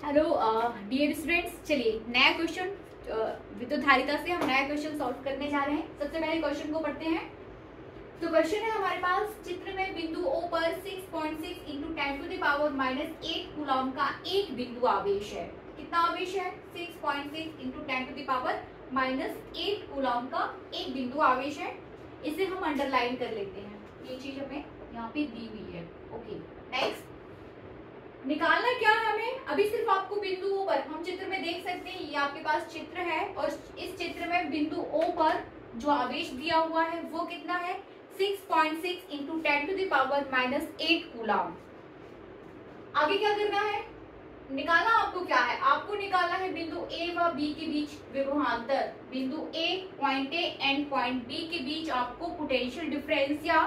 Hello dear students, चलिए नया question विद्युतधारिता से हम नया क्वेश्चन सॉल्व करने जा रहे हैं। सबसे पहले क्वेश्चन को पढ़ते हैं। तो क्वेश्चन है हमारे पास, चित्र में बिंदु O पर 6.6 into 10 to the power -8 coulomb का एक बिंदु आवेश है। कितना आवेश है? 6.6 into 10 to the power -8 coulomb का एक बिंदु आवेश है। इसे हम अंडरलाइन कर लेते हैं, ये चीज हमें यहाँ पे दी हुई है। ओके, नेक्स्ट निकालना क्या है हमें? अभी सिर्फ आपको बिंदुओं पर, हम चित्र में देख सकते हैं, ये आपके पास चित्र है और इस चित्र में बिंदु O पर जो आवेश दिया हुआ है वो कितना है? 6.6 into 10 to the power -8 coulomb. आगे क्या करना है? निकालना आपको क्या है? आपको निकालना है बिंदु A व B के बीच विभवांतर। बिंदु A, point A and point B के बीच आपको पोटेंशियल डिफरेंस या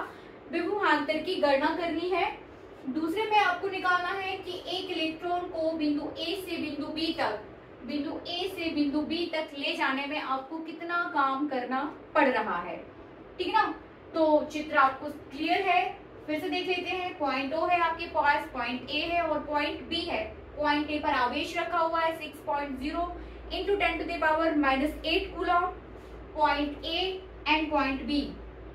विभवांतर की गणना करनी है। दूसरे में आपको निकालना है कि एक इलेक्ट्रॉन को बिंदु A से बिंदु B तक ले जाने में आपको कितना काम करना पड़ रहा है। ठीक है ना? तो चित्र आपको क्लियर है, फिर से देख लेते हैं। पॉइंट O है आपके पास, पॉइंट A है और पॉइंट B है। पॉइंट A पर आवेश रखा हुआ है 6.0 into 10 to the power -8 coulomb. Point A and point B,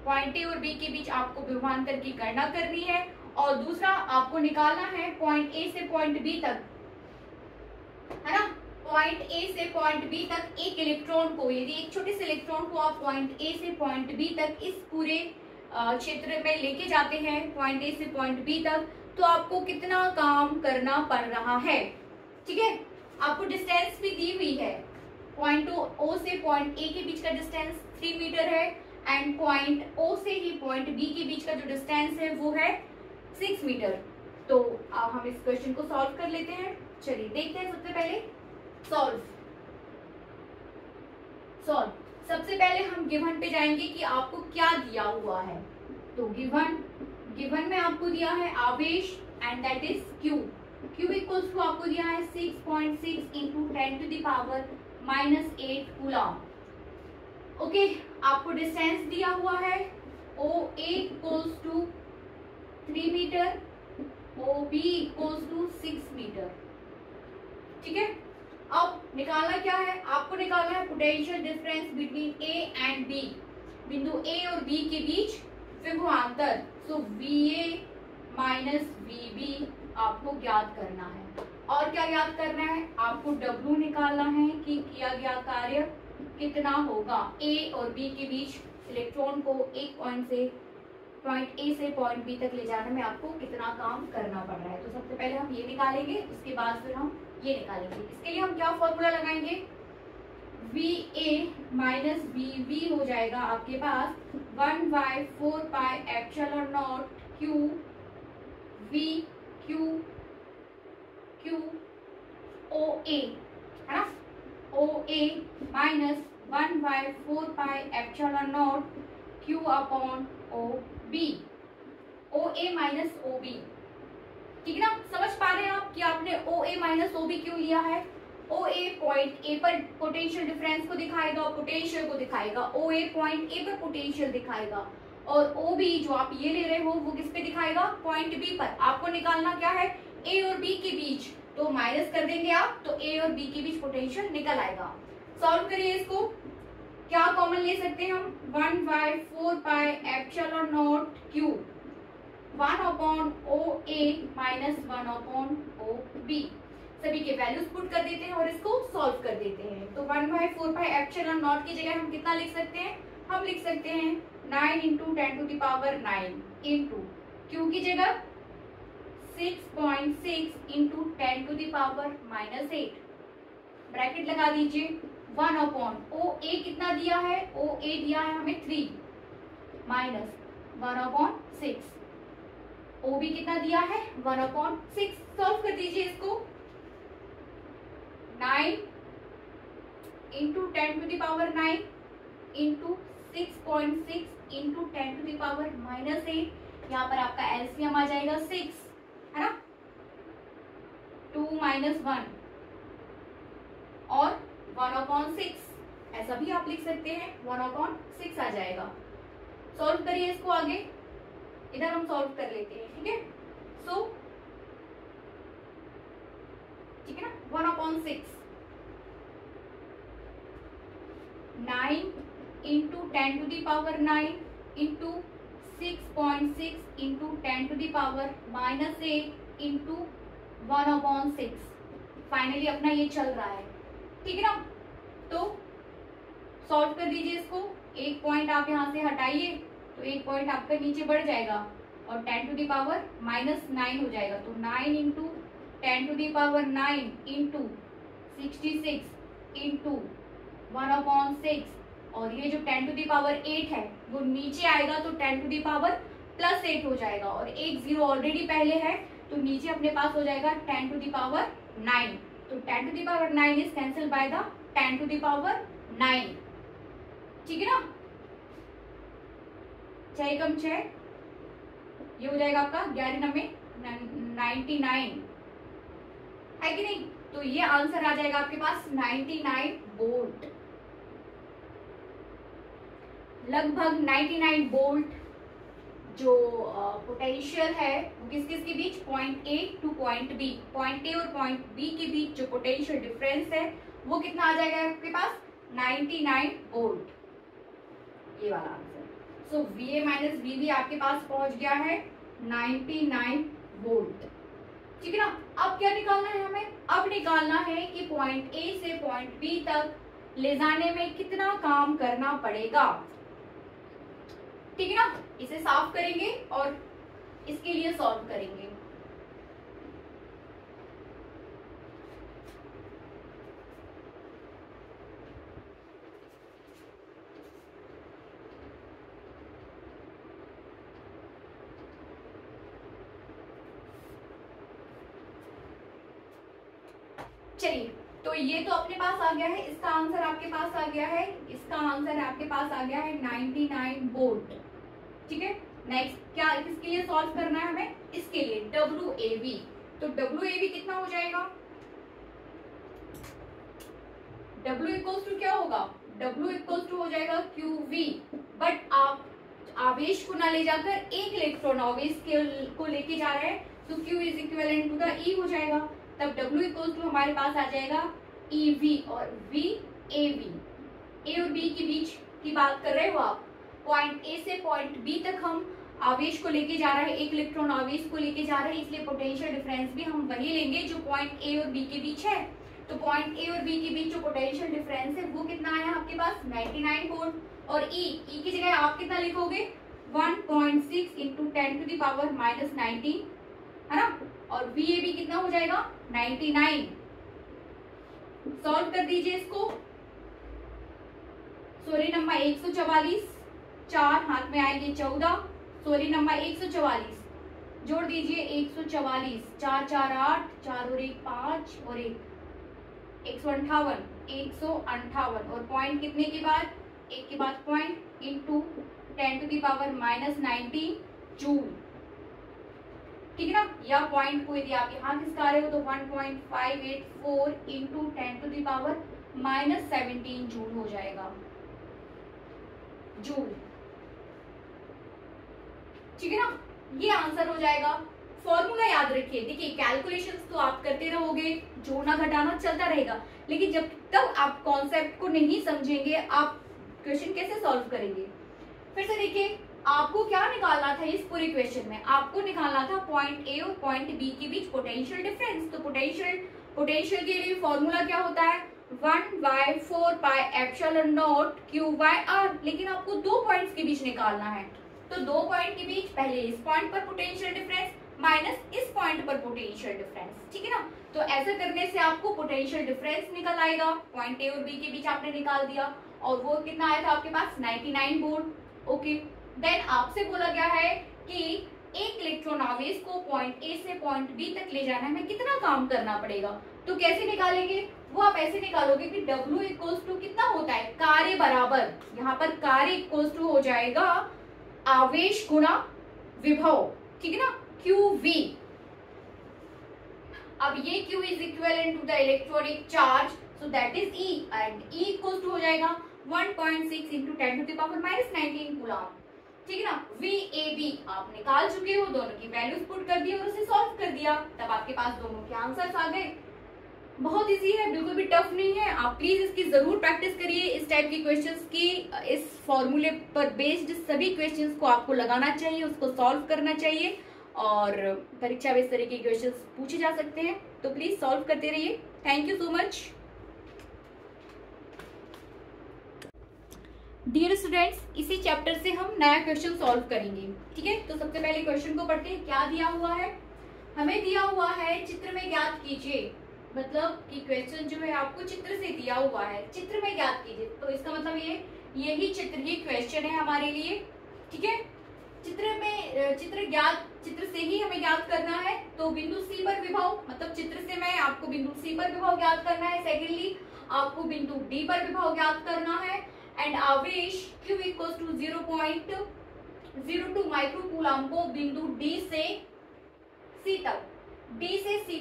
point A और B के बीच आपको विभवांतर की गणना करनी है। और दूसरा आपको निकालना है पॉइंट A से पॉइंट B तक, है ना? पॉइंट A से पॉइंट B तक एक इलेक्ट्रॉन को, यदि एक छोटे से इलेक्ट्रॉन को आप पॉइंट A से पॉइंट B तक इस पूरे क्षेत्र में लेके जाते हैं, पॉइंट A से पॉइंट B तक, तो आपको कितना काम करना पड़ रहा है। ठीक है, आपको डिस्टेंस भी दी हुई है। पॉइंट O से पॉइंट A के बीच का डिस्टेंस 3 मीटर है एंड पॉइंट O से ही पॉइंट B के बीच का जो डिस्टेंस है वो है 6 मीटर। तो अब हम इस क्वेश्चन को सॉल्व कर लेते हैं। चलिए देखते हैं। सबसे पहले सॉल्व। सबसे पहले हम गिवन पे जाएंगे कि आपको क्या दिया हुआ है। तो गिवन में आपको दिया है आवेश and that is Q equals to आपको दिया है 6.6 into 10 to the power -8 coulomb. Okay, आपको डिस्टेंस दिया हुआ है OA equals to 3 metre, OB equals to 6 metre. ठीक है, अब निकालना क्या है? आपको निकालना है potential difference between A and B, बिंदु A और B के बीच विभवांतर। सो VA माइनस VB आपको ज्ञात करना है। और क्या ज्ञात करना है? आपको W निकालना है कि किया गया कार्य कितना होगा। A और B के बीच इलेक्ट्रॉन को एक पॉइंट A से पॉइंट B तक ले जाने में आपको कितना काम करना पड़ रहा है। तो सबसे पहले हम ये निकालेंगे, उसके बाद फिर हम ये निकालेंगे। इसके लिए हम क्या फॉर्मूला लगाएंगे? VA माइनस VB हो जाएगा आपके पास 1/4 pi epsilon not Q V Q OA, है ना? OA minus 1/4 pi epsilon not Q upon OB, OA minus OB। ठीक है ना? समझ पा रहे हैं आप कि आपने OA माइनस OB क्यों लिया है? OA पॉइंट A पर पोटेंशियल डिफरेंस को दिखाएगा और पोटेंशियल को दिखाएगा। OA पॉइंट A पर पोटेंशियल दिखाएगा और OB जो आप ये ले रहे हो वो किस पे दिखाएगा? पॉइंट B पर। आपको निकालना क्या है? A और B के बीच, तो माइनस कर देंगे आप, तो A और B के बीच पोटेंशियल निकल आएगा। सॉल्व करिए इसको। क्या कॉमन ले सकते हैं हम? 1/4 pi epsilon not Q 1 upon OA minus 1 upon OB। सभी के वैल्यूज पुट कर देते हैं और इसको सॉल्व कर देते हैं। तो 1/4 पाई एप्सिलॉन नॉट की जगह हम कितना लिख सकते हैं? हम लिख सकते हैं 9 into 10 to the power 9 into Q की जगह 6.6 into 10 to the power -8, bracket लगा दीजिए। 1 अपॉन OA कितना दिया है? OA दिया है हमें 3 माइनस 1 अपॉन 6। OB कितना दिया है? 1 अपॉन 6। सॉल्व कर दीजिए इसको। 9 into 10 to the power 9 into 6.6 into 10 to the power -8। यहाँ पर आपका एलसीएम आ जाएगा 6, है ना? 2 माइनस 1 और 1 अपॉन 6, ऐसा भी आप लिख सकते हैं। 1 अपॉन 6 आ जाएगा। सॉल्व करिए इसको आगे, इधर हम सॉल्व कर लेते हैं। ठीक है, सो ठीक है ना। 1/6 9 into 10 to the power 9 into 6.6 into 10 to the power -8 into 1/6। Finally अपना ये चल रहा है, ठीक है ना। तो सॉल्व कर दीजिए इसको। एक पॉइंट आप यहाँ से हटाइए तो एक पॉइंट आपका नीचे बढ़ जाएगा और 10 टू दी पावर -9 हो जाएगा। तो 9 into 10 to the power 9 into 66 into 1/6 और ये जो 10 टू दी पावर 8 है वो नीचे आएगा तो 10 टू दी पावर +8 हो जाएगा और एक जीरो ऑलरेडी पहले है तो नीचे अपने पास हो जाएगा 10 टू दी पावर 9। तो 10 to the power 9 is cancel by the 10 to the power 9, ठीक है ना। 6 कम 6 ये हो जाएगा आपका 11 में 99 है कि नहीं। तो ये आंसर आ जाएगा आपके पास 99 वोल्ट। लगभग 99 वोल्ट जो पोटेंशियल है वो किस किस के बीच, point A to point B, point A और पॉइंट बी के बीच जो पोटेंशियल डिफरेंस है वो कितना आ जाएगा आपके पास 99 वोल्ट, ये वाला आंसर। सो VA माइनस VB आपके पास पहुंच गया है 99 वोल्ट, ठीक है ना। अब क्या निकालना है हमें, अब निकालना है कि पॉइंट ए से पॉइंट बी तक ले जाने में कितना काम करना पड़ेगा, ठीक है ना। इसे साफ करेंगे और इसके लिए सॉल्व करेंगे। चलिए, तो ये तो अपने पास आ गया है, इसका आंसर आपके पास आ गया है, इसका आंसर आपके पास आ गया है 99 वोल्ट, ठीक है। नेक्स्ट क्या किसके लिए सॉल्व करना है हमें, इसके लिए WAV। तो WAV कितना हो जाएगा, W इक्वल्स टू क्या होगा, W इक्वल्स टू हो जाएगा QV। बट आप आवेश को ना ले जाकर एक इलेक्ट्रॉन आवेश को लेके जा रहे हैं तो Q is equivalent to the E हो जाएगा। तब W इक्वल्स टू हमारे पास आ जाएगा EV और VAV। A और B के बीच की बात कर रहे हो आप, पॉइंट ए से पॉइंट बी तक हम आवेश को लेके जा रहे हैं, एक इलेक्ट्रॉन आवेश को लेके जा रहे हैं, इसलिए पोटेंशियल डिफरेंस भी हम वही लेंगे जो पॉइंट ए और बी के बीच है। तो पॉइंट ए और बी के बीच जो पोटेंशियल डिफरेंस है वो कितना आया आपके पास 99 वोल्ट। और ई की जगह आप कितना लिखोगे 1.6 इंटू 10 टू द पावर -19, है ना। और VAB कितना हो जाएगा 99। सॉल्व कर दीजिए इसको। सोरी नंबर 144, 4 हाथ में आएंगे 14, सोरी नंबर 144 जोड़ दीजिए 144, 4 4 8, 4 और 1 5 और 158, 158 और पॉइंट कितने के बाद, एक के बाद point into 10 to the power -19 joule, ठीक है ना। या पॉइंट को यदि आप यहाँ खिसका रहे हो तो 1.584 into 10 to the power -17 joule हो जाएगा, जूल, ठीक है ना। ये आंसर हो जाएगा। फॉर्मूला याद रखिए, देखिए कैलकुलेशंस तो आप करते रहोगे, जोड़ना घटाना चलता रहेगा, लेकिन जब तक आप कॉन्सेप्ट को नहीं समझेंगे आप क्वेश्चन कैसे सॉल्व करेंगे। फिर से देखिए, आपको क्या निकालना था इस पूरे क्वेश्चन में, आपको निकालना था पॉइंट ए और पॉइंट बी के बीच पोटेंशियल डिफरेंस। तो पोटेंशियल के लिए फॉर्मूला क्या होता है 1/4 पाई एप्सिलॉन नॉट Q/R। लेकिन आपको दो पॉइंट्स के बीच निकालना है, तो दो पॉइंट के बीच पहले इस पॉइंट पर पोटेंशियल डिफरेंस माइनस इस पॉइंट पर पोटेंशियल डिफरेंस, ठीक है ना। तो ऐसा करने से आपको पोटेंशियल डिफरेंस निकल आएगा, पॉइंट ए और बी के बीच आपने निकाल दिया और वो कितना आया था आपके पास 99 वोल्ट। ओके, देन आपसे बोला गया है कि एक इलेक्ट्रॉन आवेश को पॉइंट ए से पॉइंट बी तक ले जाने में कितना काम करना पड़ेगा। तो कैसे निकालेंगे, वो आप ऐसे निकालोगे कि W इक्वल्स टू कितना होता है, कार्य बराबर, यहाँ पर कार्य इक्वल्स टू हो जाएगा आवेश गुणा विभव, ठीक है ना, QV। अब ये Q is equivalent to the electronic charge, so that is E and E equals to हो जाएगा 1.6 into 10 to the power -19 coulomb, ठीक है ना। VAB आप निकाल चुके हो, दोनों की वैल्यूज पुट कर दी और उसे सॉल्व कर दिया, तब आपके पास दोनों के आंसर्स आ गए। बहुत इजी है, बिल्कुल भी टफ नहीं है। आप प्लीज इसकी जरूर प्रैक्टिस करिए। इस टाइप की क्वेश्चंस की, इस फॉर्मूले पर बेस्ड सभी क्वेश्चंस को आपको लगाना चाहिए, उसको सॉल्व करना चाहिए, और परीक्षा में इस तरह के क्वेश्चंस पूछे जा सकते हैं, तो प्लीज सॉल्व करते रहिए। Thank you so much. Dear students, इसी चैप्टर से हम नया क्वेश्चन सॉल्व करेंगे, ठीक है। तो सबसे पहले क्वेश्चन को पढ़ते हैं। क्या दिया हुआ है? हमें दिया हुआ है चित्र में ज्ञात कीजिए, मतलब कि क्वेश्चन जो है आपको चित्र से दिया हुआ है, चित्र में ज्ञात कीजिए। तो इसका मतलब यही चित्र, ये क्वेश्चन है हमारे लिए, ठीक है। चित्र से ही हमें ज्ञात करना है। तो बिंदु सी पर विभव, मतलब चित्र से मैं आपको बिंदु सी पर विभव ज्ञात करना है। सेकेंडली आपको बिंदु डी पर विभव ज्ञात करना है। एंड आवेश Q इक्वल्स टू 0.02 माइक्रोकूलम को बिंदु डी से सी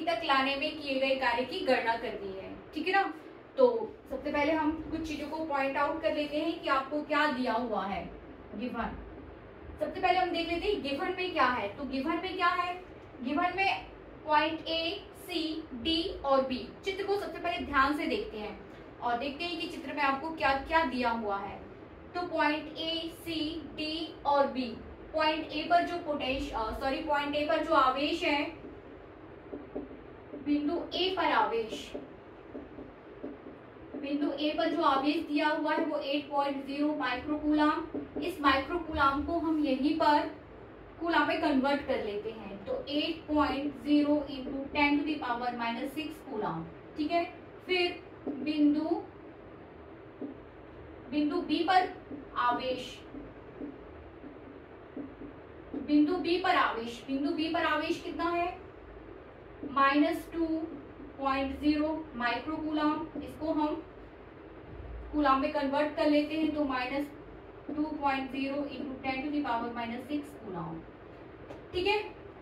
तक लाने में किए गए कार्य की गणना करनी है, ठीक है ना। तो सबसे पहले हम कुछ चीजों को पॉइंट आउट कर लेते हैं कि आपको क्या दिया हुआ है गिवन। सबसे पहले हम देख लेते हैं गिवन में क्या है। तो गिवन में क्या है? गिवन में पॉइंट ए, सी, डी और बी। चित्र को सबसे पहले ध्यान से देखते हैं और देखते हैं कि चित्र में आपको क्या क्या दिया हुआ है। तो पॉइंट ए, सी, डी और बी। पॉइंट ए पर जो आवेश है, बिंदु ए पर जो आवेश दिया हुआ है वो 8.0 माइक्रोकूलम। इस माइक्रोकूलम को हम यहीं पर कूलम में कन्वर्ट कर लेते हैं। तो 8.0 इंटू 10⁻⁻6 कूलम, ठीक है। फिर बिंदु बी पर आवेश कितना है? -2.0 माइक्रोकूलम। इसको हम कूलम में कन्वर्ट कर लेते हैं। तो -2.0 इंटू 10⁻⁻6 कूलम, ठीक है।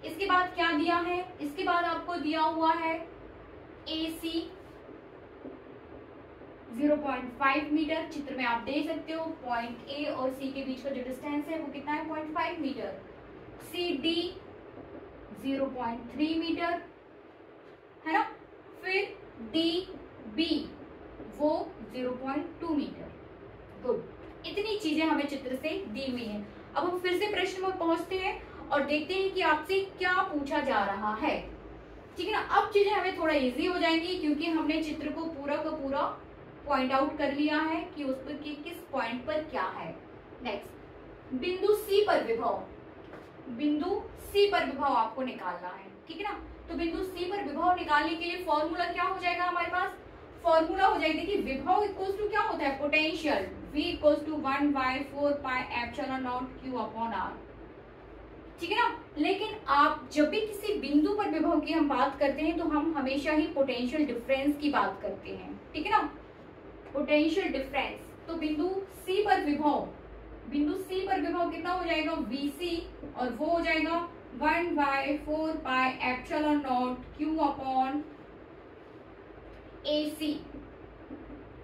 इसके बाद क्या दिया है? इसके बाद आपको दिया हुआ है AC 0.5 मीटर। चित्र में आप देख सकते हो पॉइंट ए और सी के बीच का जो डिस्टेंस है वो कितना है? 0.5 मीटर। CD 0.3 मीटर, है ना। फिर DB वो 0.2 मीटर। गुड, इतनी चीजें हमें चित्र से दी हुई हैं। अब हम फिर से प्रश्न में पहुंचते हैं और देखते हैं कि आपसे क्या पूछा जा रहा है, ठीक है ना। अब चीजें हमें थोड़ा इजी हो जाएंगी क्योंकि हमने चित्र को पूरा का पूरा पॉइंट आउट कर लिया है कि उस पर किस पॉइंट पर क्या है। नेक्स्ट, बिंदु सी पर विभव आपको निकालना है, ठीक है ना। तो बिंदु सी पर विभव निकालने के लिए फॉर्मूला क्या हो जाएगा हमारे पास? फॉर्मूला हो जाएगा, देखिए विभव इक्वल्स टू क्या होता है? Potential. V equals to 1/4πε0 Q/R, ठीक है ना। लेकिन आप जब भी किसी बिंदु पर विभव की हम बात करते हैं तो हम हमेशा ही पोटेंशियल डिफरेंस की बात करते हैं, ठीक है ना। Potential difference. तो बिंदु सी पर विभव कितना हो जाएगा? VC, और वो हो जाएगा 1/4πε0 Q/AC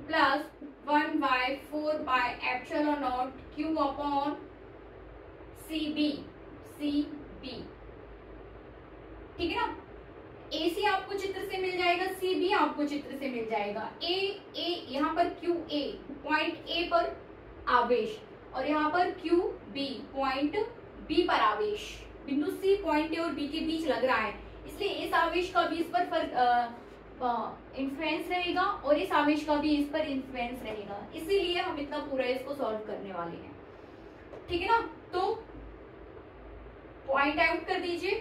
प्लस 1/4πε0 Q/CB, ठीक है ना। AC आपको चित्र से मिल जाएगा, CB आपको चित्र से मिल जाएगा। यहाँ पर QA पॉइंट A पर आवेश और यहाँ पर QB पॉइंट B पर आवेश। बिंदु C पॉइंट A और B के बीच लग रहा है, इसलिए इस आवेश का भी इस पर इन्फ्लुएंस रहेगा और इस आवेश का भी इस पर इन्फ्लुएंस रहेगा। इसीलिए हम इतना पूरा इसको सॉल्व करने वाले हैं, ठीक है ना। तो पॉइंट आउट कर दीजिए,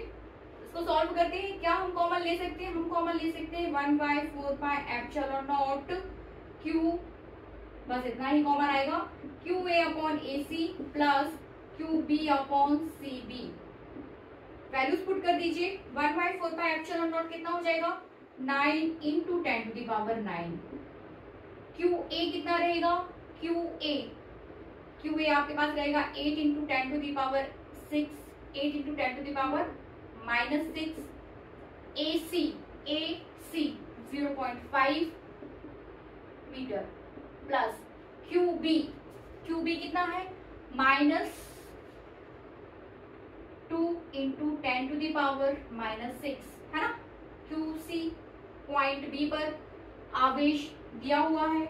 इसको सॉल्व करते हैं। क्या हम कॉमन ले सकते हैं? हम कॉमन ले सकते हैं 1/4πε0 Q, बस इतना ही कॉमन आएगा। QA/AC plus QB/CB। Values put कर दीजिए। 1/4πε0 कितना हो जाएगा? 9 इंटू 10⁹। QA कितना रहेगा? QA आपके पास रहेगा 8 into 10⁻6, 8 into 10⁻⁻6। AC 0.5 metre plus QB कितना है? -2 इंटू 10⁻6, है ना। QC पॉइंट बी पर आवेश दिया हुआ है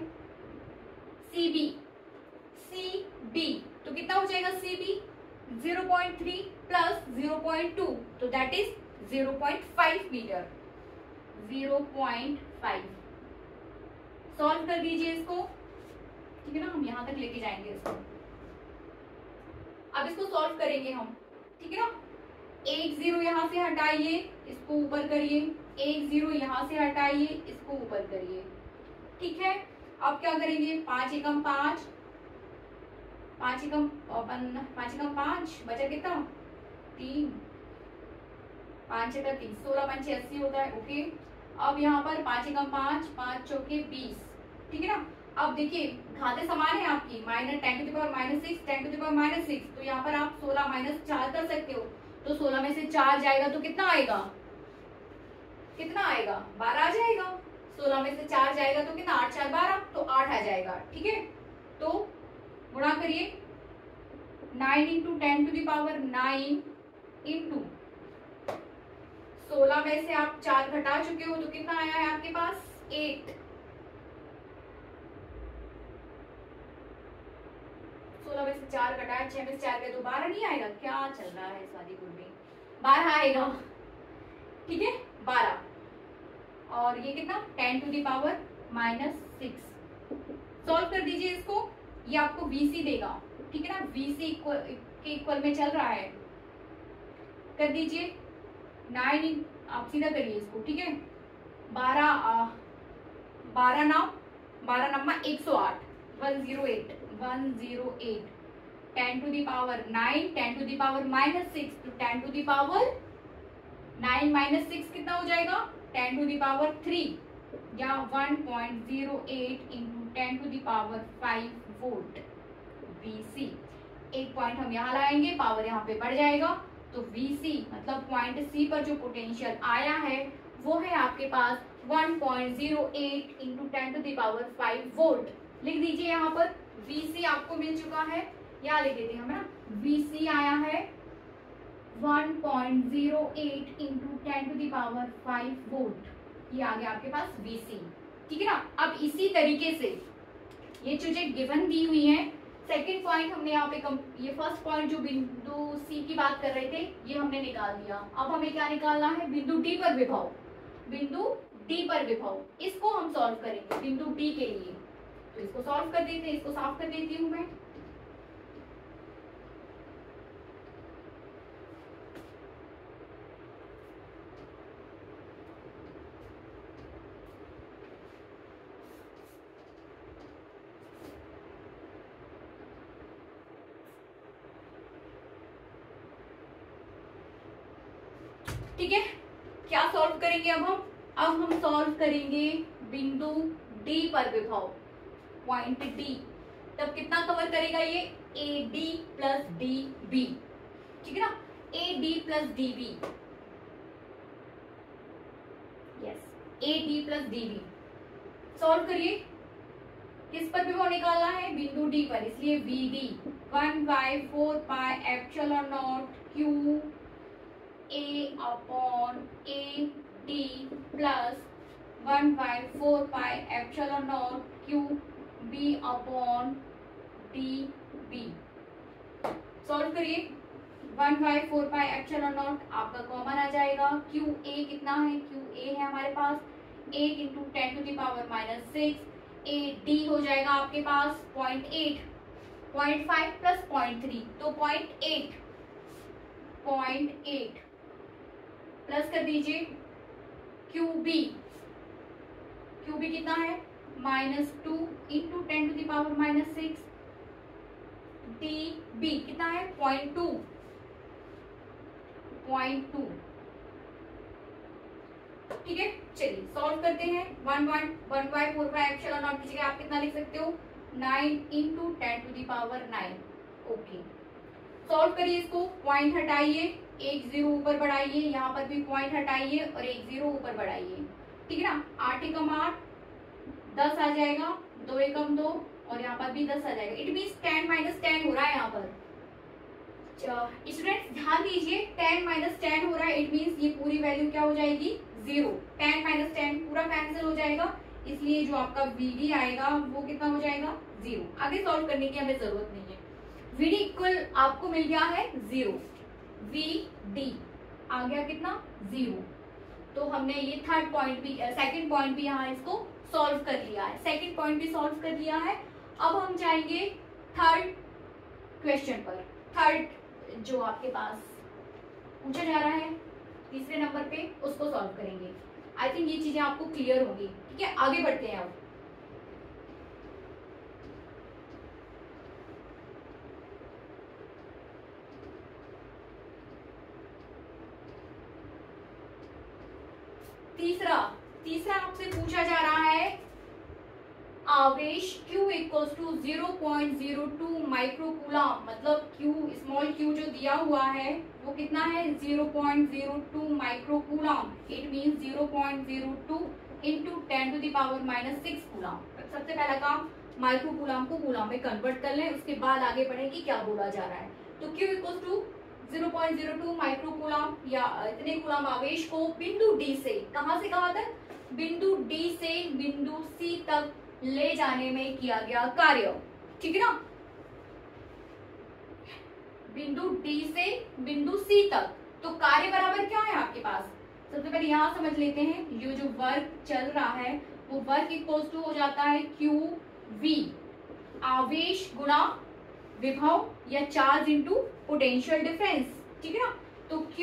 सी बी, तो कितना हो जाएगा सी बी 0.3 प्लस 0.2, तो दैट इज 0.5 मीटर, 0.5। सॉल्व कर दीजिए इसको, ठीक है ना, हम यहां तक लेके जाएंगे इसको। अब इसको सॉल्व करेंगे हम, ठीक है ना। एक जीरो यहां से हटाइए, इसको ऊपर करिए, एक जीरो यहां से हटाइए, इसको ऊपर करिए, ठीक है। अब क्या करेंगे, 5 एकम 5, 5 एकम 5, बचा कितना 3, 5 एकम 3, 16 5 80 होता है, ओके। अब यहाँ पर 5 एकम 5, 5 चौके 20, ठीक है ना। अब देखिए घातें समान है आपकी, -10⁻⁻6, 10⁻⁻6, तो यहाँ पर आप 16 -4 कर सकते हो, तो 16 में से 4 जाएगा तो कितना आएगा, कितना आएगा 12 आ जाएगा। 16 में से 4 जाएगा तो कितना, 8 4 12, तो 8 आ जाएगा, ठीक है। तो गुणा करिए, 9 × 10⁻9 इंटू 16 में से आप 4 घटा चुके हो, तो कितना आया है आपके पास 8। 16 में से 4 घटाया, 6 में से 4 गए तो 12 नहीं आएगा, क्या चल रहा है शादीपुर में, 12 आएगा, ठीक है 12। और ये कितना 10⁻⁻6। सॉल्व कर दीजिए इसको, ये आपको VC देगा, ठीक है ना, VC के इक्वल में चल रहा है, कर दीजिए 9, आप सीधा करिए इसको, ठीक है। 12 नम्मा 108, 108, 10 10⁻9, 10⁻⁻6, तो 10⁻9 - 6 कितना हो जाएगा 10⁻3, या 1.08 × 10⁵ वोल्ट VC। एक पॉइंट हम यहाँ लाएंगे, पावर यहाँ पे बढ़ जाएगा, तो VC मतलब पॉइंट C पर जो पोटेंशियल आया है वो है आपके पास 1.08 × 10⁵ वोल्ट। लिख दीजिए यहाँ पर VC आपको मिल चुका है, यहाँ लिख देते हैं हम ना, VC आया है 1.08 × 10⁵ वोल्ट, ये आ गया आपके पास VC, ठीक है ना। अब इसी तरीके से ये चीजें गिवन दी हुई हैं, सेकंड पॉइंट हमने यहाँ पे ये फर्स्ट पॉइंट जो बिंदु C की बात कर रहे थे ये हमने निकाल दिया। अब हमें क्या निकालना है, बिंदु D पर विभव, बिंदु D पर विभव, इसको हम सॉल्व करेंगे बिंदु D के लिए। तो इसको सॉल्व कर देते हैं, इसको साफ कर देती हूँ मैं। ठीक है, क्या सॉल्व करेंगे अब हम सॉल्व करेंगे बिंदु D पर विभव, पॉइंट D। तब कितना कवर करेगा ये AD + DB, ठीक है ना, AD + DB, yes AD + DB। Solve करिए, किस पर विभव निकालना है, बिंदु D पर, इसलिए VD 1/4πε0 Q A/AD plus 1/4πε0 QB/DB। Solve करिए, 1/4πε0 आपका कॉमन आ जाएगा, QA कितना है, QA है हमारे पास 8 × 10⁻⁻6, AD हो जाएगा आपके पास 0.8, 0.5 प्लस 0.3, तो 0.8 प्लस कर दीजिए QB कितना है -2 × 10⁻⁻6, DB कितना है 0.2, ठीक है। चलिए सॉल्व करते हैं, 1/4πε0 की जगह आप कितना लिख सकते हो 9 × 10⁹, ओके। सॉल्व करिए इसको, पॉइंट हटाइए, एक 0 ऊपर बढ़ाइए, यहाँ पर भी पॉइंट हटाइए और एक 0 ऊपर बढ़ाइए, ठीक है ना। 8 एकम 8, 10 आ जाएगा, 2 एकम 2 और यहाँ पर भी 10 आ जाएगा। इट मीन्स 10 - 10 हो रहा है यहाँ पर, स्टूडेंट्स ध्यान दीजिए 10 माइनस 10 हो रहा है, इट मीन्स ये पूरी वैल्यू क्या हो जाएगी 0। 10 माइनस 10 पूरा कैंसिल हो जाएगा, इसलिए जो आपका VD आएगा वो कितना हो जाएगा 0। आगे सॉल्व करने की हमें जरूरत नहीं है। VD इक्वल आपको मिल गया है 0, VD आ गया कितना 0। तो हमने ये थर्ड पॉइंट भी सेकंड पॉइंट भी यहाँ इसको सॉल्व कर लिया है, सेकंड पॉइंट भी सॉल्व कर लिया है। अब हम जाएंगे थर्ड क्वेश्चन पर। थर्ड जो आपके पास पूछा जा रहा है तीसरे नंबर पे, उसको सॉल्व करेंगे। आई थिंक ये चीजें आपको क्लियर होगी। ठीक है, आगे बढ़ते हैं अब। तीसरा आपसे पूछा जा रहा है आवेश Q इक्वल्स टू 0.02 माइक्रोकूलम, मतलब Q स्मॉल q जो दिया हुआ है वो कितना है 0.02 microcoulomb. It means 0.02 into 10⁻⁻6 coulomb. सबसे पहला काम माइक्रोकूलम को कूलम में कन्वर्ट कर लें, उसके बाद आगे बढ़े कि क्या बोला जा रहा है। तो Q इक्वल्स टू 0.02 माइक्रोकूलम या इतने कूलम आवेश को बिंदु D से, कहां से कहां तक, बिंदु D से बिंदु C तक ले जाने में किया गया कार्य। ठीक है ना, बिंदु D से बिंदु C तक। तो कार्य बराबर क्या है आपके पास, सबसे पहले यहां समझ लेते हैं। ये जो वर्क चल रहा है वो वर्क इक्वल्स टू हो जाता है QV, आवेश गुणा विभव या चार्ज इनटू पोटेंशियल डिफरेंस। ठीक है ना, तो Q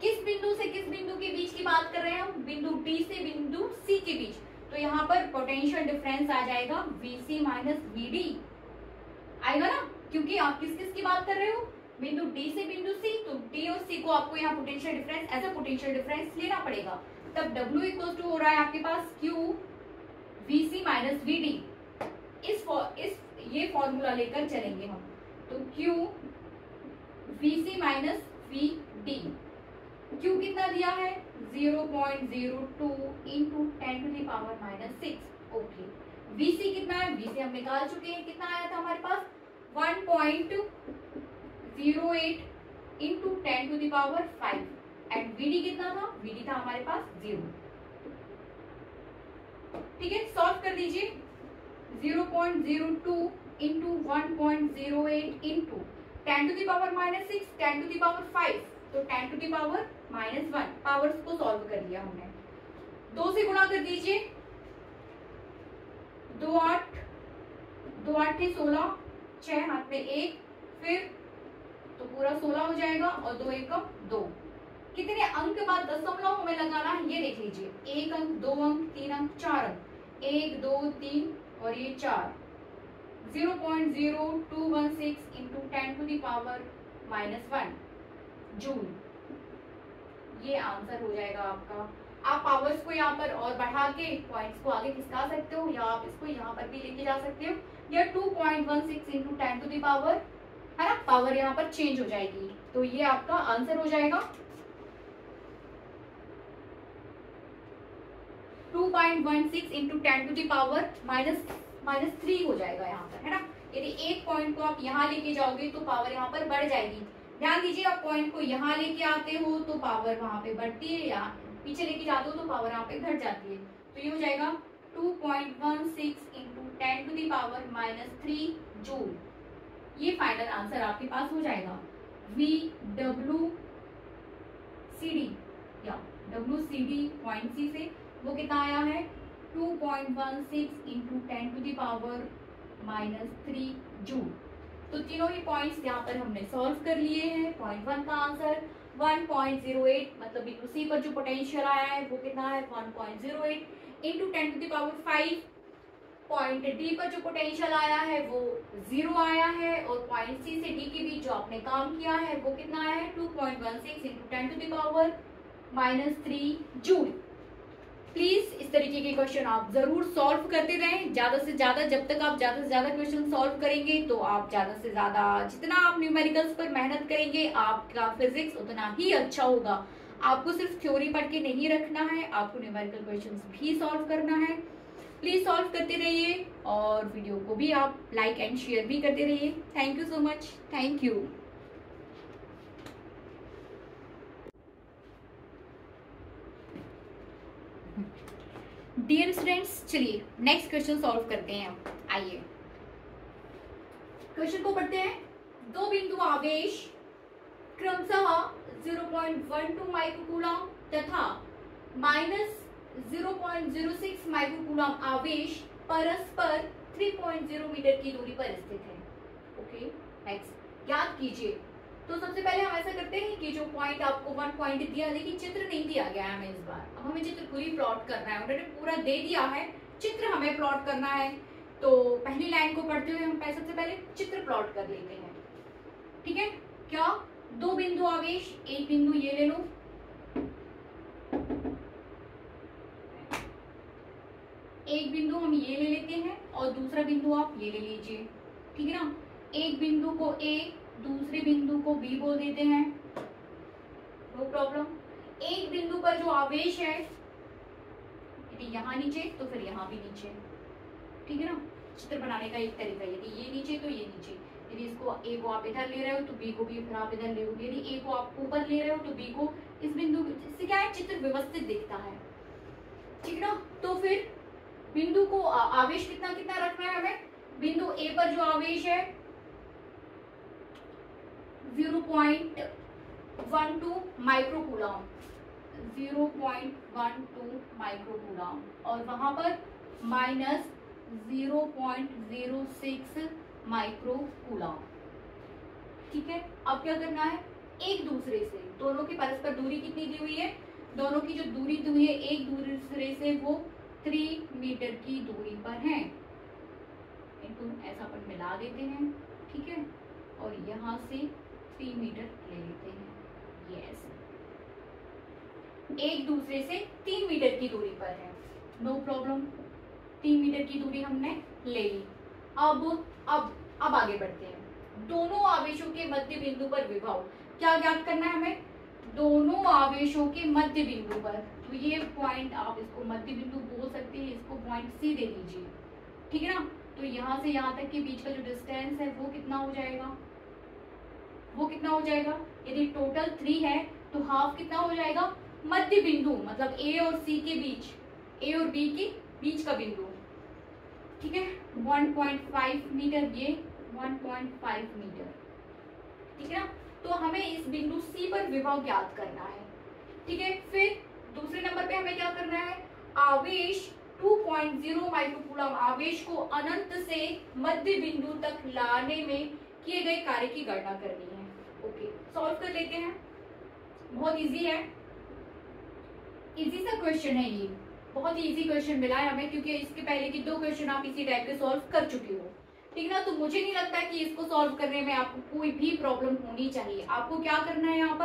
किस बिंदु से किस बिंदु के बीच की बात कर रहे हैं हम, बिंदु D से बिंदु C के बीच। तो यहाँ पर पोटेंशियल डिफरेंस आ जाएगा VC माइनस VD आएगा ना, क्योंकि आप किस किस की बात कर रहे हो, बिंदु D से बिंदु C। तो D और C को आपको यहाँ potential difference as a potential difference लेना पड़ेगा। तब W इक्वल टू हो रहा है आपके पास Q VC माइनस VD। ये फॉर्मूला लेकर चलेंगे हम। तो Q VC minus VD, Q कितना दिया है 0.02 इंटू 10⁻⁻6। ओके, VC कितना है, VC हम निकाल चुके हैं, कितना आया था हमारे पास 1.08 इंटू 10⁵ एंड VD कितना था, VD था हमारे पास 0। ठीक है, सॉल्व कर दीजिए। 0.02 इंटू 1.08 इंटू 10⁻⁻6 10⁵, तो 10⁻⁻1 पावर्स को सॉल्व कर लिया हमने। 2 से गुणा कर दीजिए, 2 8 16, 6 हाथ में 1, फिर तो पूरा 16 हो जाएगा और 2 एकम 2। कितने अंक के बाद दशमलव हमें लगाना है ये देख लीजिए, 1 अंक, 2 अंक, 3 अंक, 4 अंक, 1 2 3 और ये 4। 0.0216 इंटू 10⁻⁻1 जूल, ये आंसर हो जाएगा आपका। आप पावर्स को यहाँ पर और बढ़ा के पॉइंट्स को आगे खिसका सकते हो, या आप इसको यहाँ पर भी लेके जा सकते हो, या 2.16 इंटू 10⁻, है ना, पावर यहाँ पर चेंज हो जाएगी। तो ये आपका आंसर हो जाएगा 2.16 इंटू 10⁻⁻3 हो जाएगा यहाँ पर, है ना। यदि एक पॉइंट को आप यहाँ लेके जाओगे तो पावर यहाँ पर बढ़ जाएगी। ध्यान दीजिए, आप पॉइंट को यहाँ लेके आते हो तो पावर वहां पे बढ़ती है, या पीछे लेके जाते हो तो पावर यहाँ पे घट जाती है। तो ये हो जाएगा 2.16 इंटू 10⁻⁻3 जूल। ये फाइनल आंसर आपके पास हो जाएगा। WCD या WCD पॉइंट C से वो कितना आया है 2.16 इंटू 10⁻⁻3 जूल। तो तीनों ही पॉइंट्स यहाँ पर हमने सॉल्व कर लिए हैं। पॉइंट 1 का आंसर 1.08, मतलब बिंदु C पर जो पोटेंशियल आया है वो कितना है 1.08 इंटू 10⁵। पॉइंट D पर जो पोटेंशियल आया है वो 0 आया है, और पॉइंट C से D के बीच जो आपने काम किया है वो कितना आया है 2.16 इंटू 10⁻⁻3 जूल। प्लीज इस तरीके के क्वेश्चन आप जरूर सॉल्व करते रहें, ज्यादा से ज्यादा। जब तक आप ज्यादा से ज्यादा क्वेश्चन सॉल्व करेंगे तो आप ज्यादा से ज्यादा, जितना आप न्यूमेरिकल्स पर मेहनत करेंगे आपका फिजिक्स उतना ही अच्छा होगा। आपको सिर्फ थ्योरी पढ़ के नहीं रखना है, आपको न्यूमेरिकल क्वेश्चंस भी सॉल्व करना है। प्लीज सॉल्व करते रहिए और वीडियो को भी आप लाइक एंड शेयर भी करते रहिए। Thank you so much, thank you. Dear students, चलिए नेक्स्ट क्वेश्चन सॉल्व करते हैं। आइए क्वेश्चन को पढ़ते हैं। दो बिंदु आवेश क्रमशः 0.12 माइक्रोकूलम तथा -0.06 माइक्रोकूलम आवेश परस्पर 3.0 मीटर की दूरी पर स्थित है। ओके, नेक्स्ट ज्ञात कीजिए। तो सबसे पहले हम ऐसा करते हैं कि जो पॉइंट आपको 1 पॉइंट दिया, लेकिन चित्र नहीं दिया गया है हमें इस बार। अब हमें चित्र पूरी प्लॉट करना है, उन्होंने पूरा दे दिया है, चित्र हमें प्लॉट करना है। तो पहली लाइन को पढ़ते हुए हम सबसे पहले चित्र प्लॉट कर लेते हैं। ठीक है, क्या दो बिंदु आवेश, एक बिंदु ये ले लो, एक बिंदु हम ये ले लेते हैं और दूसरा बिंदु आप ये ले लीजिए। ठीक है ना, एक बिंदु को ए, दूसरे बिंदु को बी बोल देते हैं, नो प्रॉब्लम। एक बिंदु पर जो आवेश है, यदि यहाँ नीचे तो फिर यहाँ भी नीचे। ठीक है ना, चित्र बनाने का एक तरीका, यदि ये नीचे तो ये नीचे, यदि इसको ए को आप इधर ले रहे हो तो बी को भी फिर आप इधर ले हो, यदि ए को आप ऊपर ले रहे हो तो बी को इस बिंदु, इससे क्या है, चित्र व्यवस्थित दिखता है। ठीक है ना, तो फिर बिंदु को आवेश कितना कितना रखना है हमें। बिंदु ए पर जो आवेश है 0.12 माइक्रोकूलम, 0.12 माइक्रोकूलम, और वहां पर -0.06 माइक्रोकूलम। ठीक है, अब क्या करना है, एक दूसरे से, दोनों की परस्पर दूरी कितनी दी हुई है, दोनों की जो दूरी दी हुई है एक दूसरे से वो 3 मीटर की दूरी पर है। इनको ऐसा अपन मिला देते हैं। ठीक है, और यहाँ से 3 मीटर ले लेते हैं। यस, एक दूसरे से 3 मीटर की दूरी पर है, नो प्रॉब्लम। 3 मीटर की दूरी हमने ले ली। अब आगे बढ़ते हैं। दोनों आवेशों के मध्य बिंदु पर विभव क्या ज्ञात करना है हमें, दोनों आवेशों के मध्य बिंदु पर। तो ये पॉइंट आप इसको मध्य बिंदु बोल सकते हैं, इसको पॉइंट सी दे दीजिए। ठीक है ना, तो यहाँ से यहाँ तक के बीच का जो डिस्टेंस है वो कितना हो जाएगा, वो कितना हो जाएगा, यदि टोटल 3 है तो हाफ कितना हो जाएगा, मध्य बिंदु मतलब ए और सी के बीच, ए और बी के बीच का बिंदु। ठीक है, 1.5 मीटर, ये 1.5 मीटर। ठीक है ना, तो हमें इस बिंदु सी पर विभव ज्ञात करना है। ठीक है, फिर दूसरे नंबर पे हमें क्या करना है, आवेश 2.0 माइक्रोकूलम आवेश को अनंत से मध्य बिंदु तक लाने में किए गए कार्य की गणना करनी है। ओके, सॉल्व कर लेते हैं। बहुत इजी है, इजी सा क्वेश्चन है ये, बहुत इजी क्वेश्चन मिला है हमें, क्योंकि इसके पहले की 2 क्वेश्चन आप इसी टाइप के सॉल्व कर चुके हो। ठीक ना, तो मुझे नहीं लगता कि इसको सॉल्व करने में आपको कोई भी प्रॉब्लम होनी चाहिए। आपको क्या करना है, यहाँ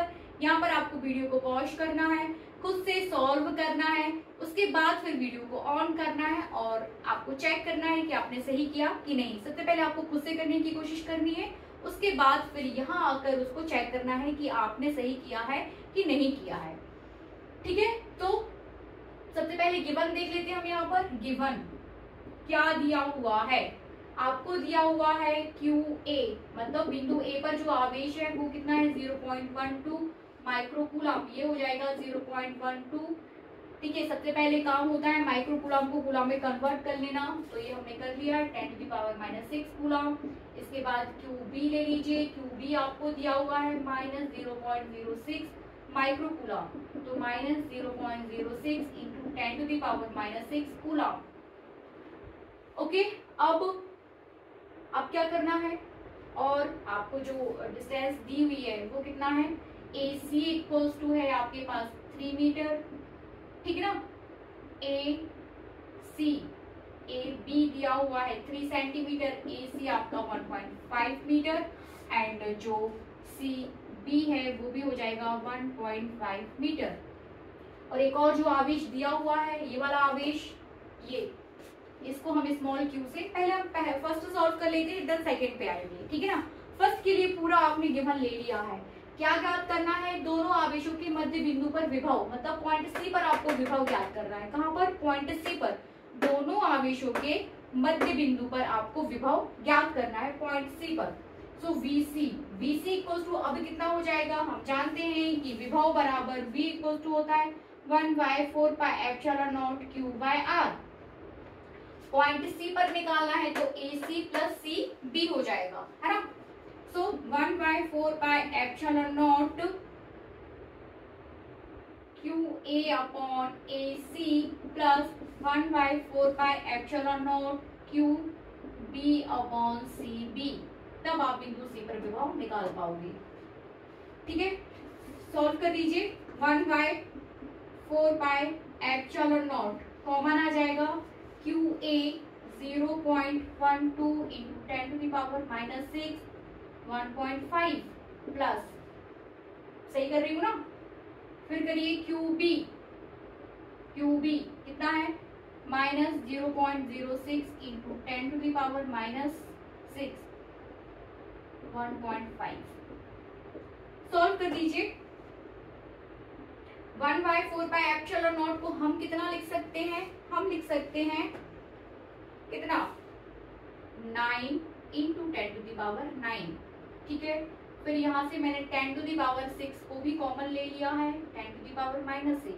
पर आपको वीडियो को पॉज करना है, खुद से सॉल्व करना है, उसके बाद फिर वीडियो को ऑन करना है और आपको चेक करना है कि आपने सही किया कि नहीं। सबसे पहले आपको खुद से करने की कोशिश करनी है, उसके बाद फिर यहाँ आकर उसको चेक करना है कि आपने सही किया है कि नहीं किया है। ठीक है, तो सबसे पहले गिवन देख लेते हैं हम। यहाँ पर गिवन क्या दिया हुआ है, आपको दिया हुआ है QA, मतलब बिंदु ए पर जो आवेश है वो कितना है, 0.12 माइक्रोकूलम, ये हो जाएगा 0.12। ठीक है, सबसे पहले काम होता है माइक्रोकूलम को कूलम में कन्वर्ट कर लेना, तो ये हमने कर लिया, 10⁻⁻6 कूलम। इसके बाद QB ले लीजिए, QB आपको दिया हुआ है -0.06 माइक्रोकूलम, तो -0.06 इंटू 10⁻⁻6 कूलम। ओके, अब क्या करना है, और आपको जो डिस्टेंस दी हुई है वो कितना है, AC इक्वल्स टू है आपके पास 3 मीटर। ठीक है ना, AB दिया हुआ है 3 सेंटीमीटर, AC आपका 1.5 मीटर, एंड जो CB है वो भी हो जाएगा 1.5 मीटर। और एक और जो आवेश दिया हुआ है, ये वाला आवेश, ये इसको हम स्मॉल q से पहले हम फर्स्ट सॉल्व कर लेते हैं, देन सेकंड पे आएंगे। ठीक है ना, फर्स्ट के लिए पूरा आपने गिवन ले लिया है। क्या ज्ञात करना है, दोनों आवेशों के मध्य बिंदु पर विभव, मतलब पॉइंट सी पर आपको विभव ज्ञात करना है। कहाँ पर, पॉइंट सी पर, दोनों आवेशों के मध्य बिंदु पर आपको विभव ज्ञात करना है, पॉइंट सी पर। सो VC इक्वल्स टू, अब कितना हो जाएगा, हम जानते हैं कि विभव बराबर V इक्वल्स टू होता है 1/4πε0 Q/r। पॉइंट सी पर निकालना है तो AC प्लस सी बी हो जाएगा, है ना। So 1/4πε0 QA upon AC plus 1/4πε0 QB upon CB। तब आप बिंदु सी पर विभव निकाल पाओगे। ठीक है, सॉल्व कर दीजिए। 1/4πε0 कॉमन आ जाएगा। QA 0.12 इंटू 10⁻⁻6 1.5 प्लस, सही कर रही हूँ ना। फिर करिए QB कितना है -0.06 इंटू 10⁻⁻6 1.5। सॉल्व कर दीजिए। 1/4πε0 को हम कितना लिख सकते हैं? हम लिख सकते हैं कितना 9 इंटू 10⁻⁹। ठीक है, फिर यहाँ से मैंने 10⁻6 को भी कॉमन ले लिया है, 10⁻⁻6,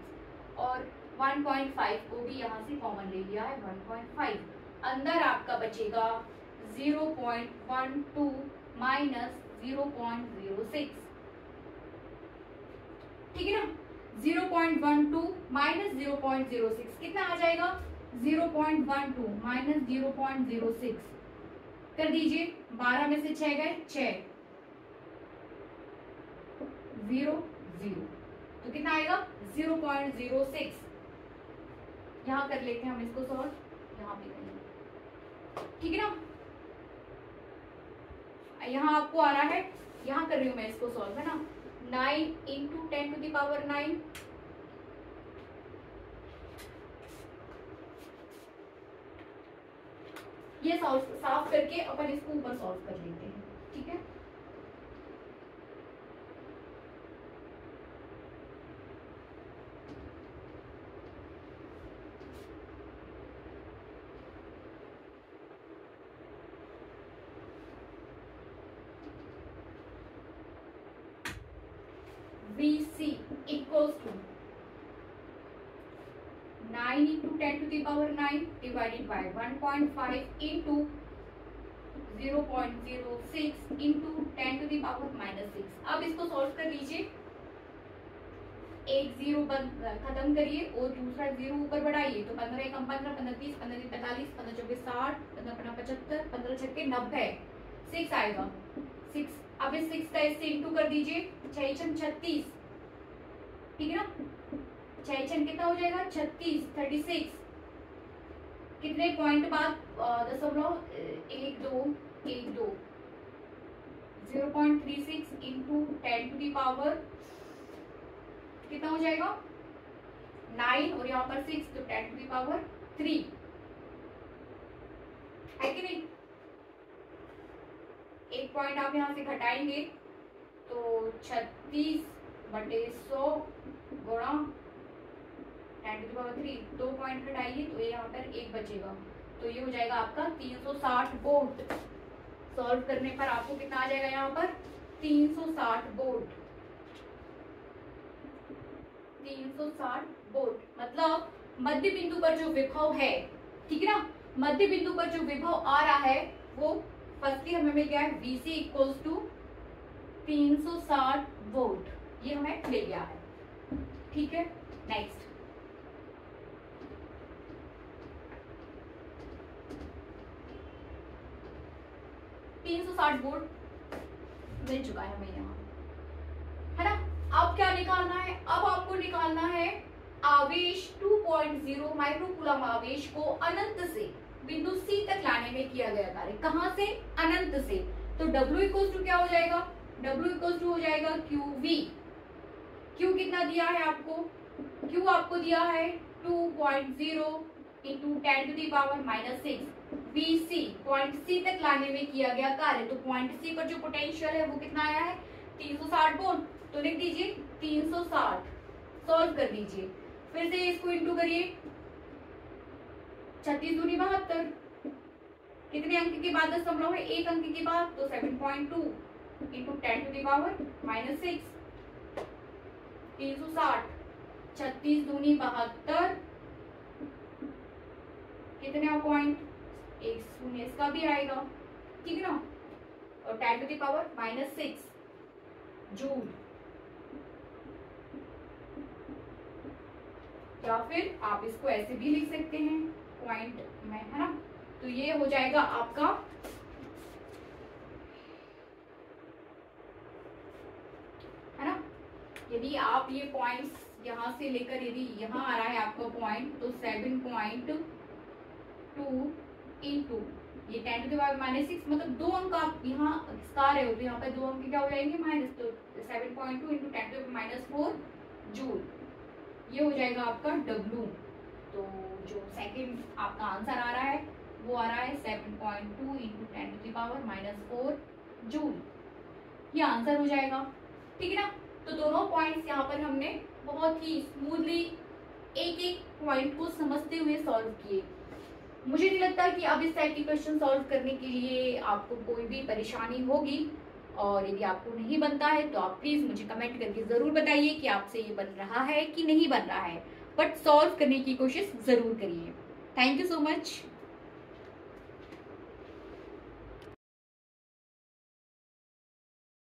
और 1.5 को भी यहाँ से कॉमन ले लिया है, 1.5। अंदर आपका बचेगा 0.12 माइनस 0.06। ठीक है ना, 0.12 माइनस 0.06 कितना आ जाएगा? 0.12 माइनस 0.06 कर दीजिए। 12 में से 6 गए, 6 0 0, तो कितना आएगा? 0.06। यहाँ कर लेते हैं हम इसको सॉल्व, यहाँ पे करेंगे। ठीक है ना, यहाँ आपको आ रहा है, यहाँ कर रही हूँ मैं इसको सॉल्व, है ना। 9 इंटू 10⁹। ये साफ करके अपन इसको ऊपर सॉल्व कर लेते हैं। ठीक है, VC equals to 9 into 10⁹ divided by 1.5 into 0.06 into 10⁻⁻6। अब इसको सॉल्व कर लीजिए। एक जीरो खत्म करिए और दूसरा जीरो ऊपर बढ़ाइए, तो 15 एकम 15, 15 30, 15 3 45, 15 24 60, 15 5 75, 15 6 90, 6 आएगा 6। अब इस 6 का इससे इंटू कर दीजिए, 6 36। ठीक है ना, 6 कितना हो जाएगा? 36, 36। कितने पॉइंट बाद 0.12 0.36 इंटू 10⁻, कितना हो जाएगा? 9, और यहाँ पर 6, तो 10⁻3 है कि नहीं। एक पॉइंट आप यहाँ से घटाएंगे तो 36/100 गुणा 10⁻3, 2 पॉइंट घटाइए तो यहाँ पर 1 बचेगा, तो ये हो जाएगा आपका 360 वोल्ट। सॉल्व करने पर आपको कितना आ जाएगा? यहाँ पर 360 वोल्ट। 360 वोल्ट मतलब मध्य बिंदु पर जो विभव है, ठीक है ना, मध्य बिंदु पर जो विभव आ रहा है वो फर्स्टली हमें मिल गया है VC इक्वल्स टू 360 वोल्ट, ये हमें मिल गया है। ठीक है, नेक्स्ट 360 वोल्ट मिल चुका है हमें यहाँ, है ना। अब क्या निकालना है? अब आपको निकालना है आवेश 2.0 माइक्रोकूलम आवेश को अनंत से बिंदु C तक लाने में किया गया कार्य। कहां से? अनंत से। तो W इक्वल्स टू क्या हो जाएगा? W इक्वल्स टू हो जाएगा QV। Q कितना दिया है आपको? Q आपको दिया है 2.0 इंटू 10⁻⁻6। VC पॉइंट C तक लाने में किया गया कार्य, तो पॉइंट C पर जो पोटेंशियल है वो कितना आया है? 360 वोल्ट। तो लिख दीजिए 360। सॉल्व कर दीजिए, फिर से इसको इंटू करिए, 36 दूनी 72। कितने अंक के बाद दशमलव है? 1 अंक के बाद, तो 7.2 इंटू 10⁻⁻6 360 36 दूनी 72, कितने पॉइंट, एक शून्य इसका भी आएगा, ठीक है ना, और 10 टू द पावर -6 जूल। या फिर आप इसको ऐसे भी लिख सकते हैं पॉइंट में, है ना। तो ये हो जाएगा आपका है ना। यदि आप ये पॉइंट्स यहाँ से लेकर यदि यहाँ आ रहा है आपका पॉइंट, तो 7.2 इंटू ये 10 टू द पावर -6, मतलब 2 अंक आप यहाँ इसका रहे हो तो यहाँ पे 2 अंक क्या हो जाएंगे माइनस, तो 7.2 into 10 to the power -4 joule, ये हो जाएगा आपका W। तो जो सेकंड आपका आंसर आ रहा है वो आ रहा है 7.2 into 10 to the power -4 joule, ये आंसर हो जाएगा, ठीक है ना। तो दोनों पॉइंट्स यहाँ पर हमने बहुत ही स्मूथली एक एक पॉइंट को समझते हुए सॉल्व किए। मुझे नहीं लगता कि अब इस टाइप की क्वेश्चन सॉल्व करने के लिए आपको कोई भी परेशानी होगी, और यदि आपको नहीं बनता है तो आप प्लीज मुझे कमेंट करके जरूर बताइए कि आपसे ये बन रहा है कि नहीं बन रहा है, बट सॉल्व करने की कोशिश जरूर करिए। Thank you so much.